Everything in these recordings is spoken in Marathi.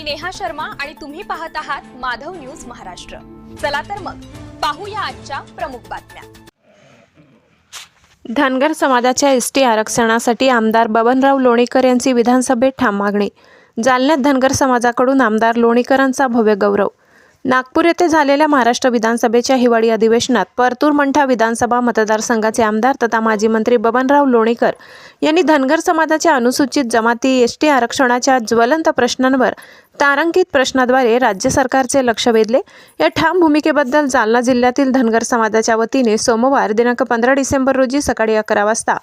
मी नेहा शर्मा आणि तुम्ही पाहत आहात माधव न्यूज महाराष्ट्र। चला तर मग पाहूया आजच्या प्रमुख बातम्या। धनगर समाजाच्या एसटी आरक्षणासाठी आमदार बबनराव लोणीकर यांची विधानसभेत ठाम मागणी। जालन्यात धनगर समाजाकडून आमदार लोणीकरांचा भव्य गौरव। नागपूर येथे झालेल्या महाराष्ट्र विधानसभेच्या हिवाळी अधिवेशनात परतूर मंठा विधानसभा मतदारसंघाचे आमदार तथा माजी मंत्री बबनराव लोणीकर यांनी धनगर समाजाच्या अनुसूचित जमाती एसटी आरक्षणाच्या ज्वलंत प्रश्नांवर तारांकित प्रश्नाद्वारे राज्य सरकारचे लक्ष वेधले। या ठाम भूमिकेबद्दल जालना जिल्ह्यातील धनगर समाजाच्या वतीने सोमवार दिनांक 15 डिसेंबर रोजी सकाळी 11 वाजता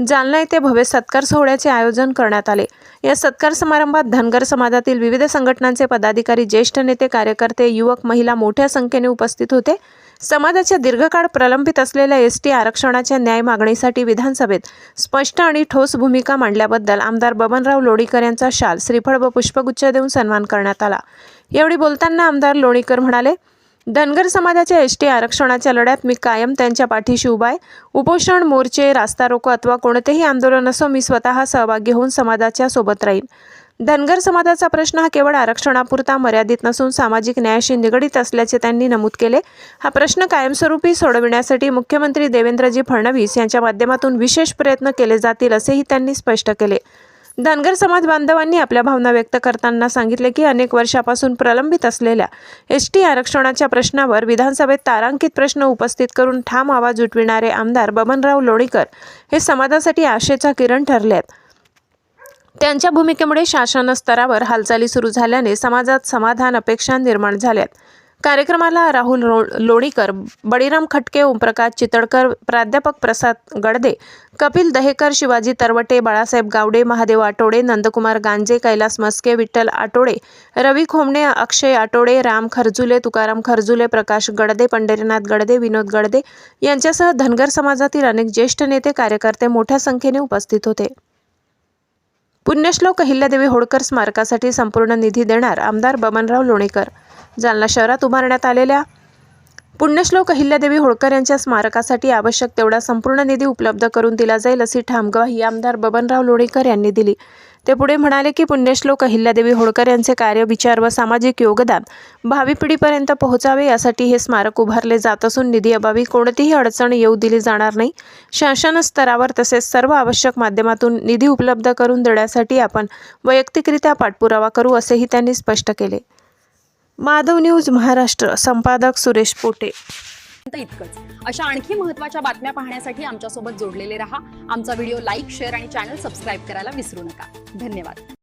जालना येथे भव्य सत्कार सोहळ्याचे आयोजन करण्यात आले। या सत्कार समारंभात धनगर समाजातील विविध संघटनांचे पदाधिकारी, ज्येष्ठ नेते, कार्यकर्ते, युवक, महिला मोठ्या संख्येने उपस्थित होते। समाजाच्या दीर्घकाळ प्रलंबित असलेल्या एसटी आरक्षणाच्या न्याय मागणीसाठी विधानसभेत स्पष्ट आणि ठोस भूमिका मांडल्याबद्दल आमदार बबनराव लोणीकर यांचा शाल, श्रीफळ व पुष्पगुच्छ देऊन सन्मान करण्यात आला। यावेळी बोलताना आमदार लोणीकर म्हणाले, धनगर समाजाच्या एसटी आरक्षणाच्या लढ्यात मी कायम त्यांच्या पाठीशी उभा आहे। उपोषण, मोर्चे, रास्ता रोको अथवा कोणतेही आंदोलन असो, मी स्वतः सहभागी होऊन समाजाच्या सोबत राहीन। धनगर समाजाचा प्रश्न हा केवळ आरक्षणापुरता मर्यादित नसून सामाजिक न्यायाशी निगडीत असल्याचे त्यांनी नमूद केले। हा प्रश्न कायमस्वरूपी सोडविण्यासाठी मुख्यमंत्री देवेंद्रजी फडणवीस यांच्या माध्यमातून विशेष प्रयत्न केले जातील असेही त्यांनी स्पष्ट केले। धनगर समाज बांधवांनी आपल्या भावना व्यक्त करताना सांगितले की अनेक वर्षापासून प्रलंबित असलेल्या एसटी आरक्षणाच्या प्रश्नावर विधानसभेत तारांकित प्रश्न उपस्थित करून ठाम आवाज उठविणारे आमदार बबनराव लोणीकर हे समाजासाठी आशेचा किरण ठरले आहेत। त्यांच्या भूमिकेमुळे शासन स्तरावर हालचाली सुरू झाल्याने समाजात समाधान, अपेक्षा निर्माण झाल्यात। कार्यक्रमाला राहुल लोणीकर, बळीराम खटके, ओमप्रकाश चितळकर, प्राध्यापक प्रसाद गडदे, कपिल दहेकर, शिवाजी तरवटे, बाळासाहेब गावडे, महादेव आटोडे, नंदकुमार गांजे, कैलास मस्के, विठ्ठल आटोडे, रवी खोमणे, अक्षय आटोडे, राम खरजुले, तुकाराम खरजुले, प्रकाश गडदे, पंढरीनाथ गडदे, विनोद गडदे यांच्यासह धनगर समाजातील अनेक ज्येष्ठ नेते, कार्यकर्ते मोठ्या संख्येने उपस्थित होते। पुण्यश्लोक अहिल्यादेवी होळकर स्मारकासाठी संपूर्ण निधी देणार आमदार बबनराव लोणीकर। जालना शहरात उभारण्यात आलेल्या पुण्यश्लोक अहिल्यादेवी होळकर यांच्या स्मारकासाठी आवश्यक तेवढा संपूर्ण निधी उपलब्ध करून दिला जाईल अशी ठाम ग्वाही आमदार बबनराव लोणीकर यांनी दिली। ते पुढे म्हणाले की पुण्यश्लोक अहिल्यादेवी होळकर यांचे कार्य, विचार व सामाजिक योगदान भावी पिढीपर्यंत पोहोचावे यासाठी हे स्मारक उभारले जात असून निधी अभावी कोणतीही अडचण येऊ दिली जाणार नाही। शासन स्तरावर तसेच सर्व आवश्यक माध्यमातून निधी उपलब्ध करून देण्यासाठी आपण वैयक्तिकरित्या पाठपुरावा करू असेही त्यांनी स्पष्ट केले। माधव न्यूज महाराष्ट्र, संपादक सुरेश पोटे। इतकंच। अशा आणखी महत्त्वाच्या बातम्या पाहण्यासाठी आमच्या सोबत जोडलेले रहा। आमचा व्हिडिओ लाईक, शेअर आणि चॅनल सबस्क्राइब करायला विसरू नका। धन्यवाद।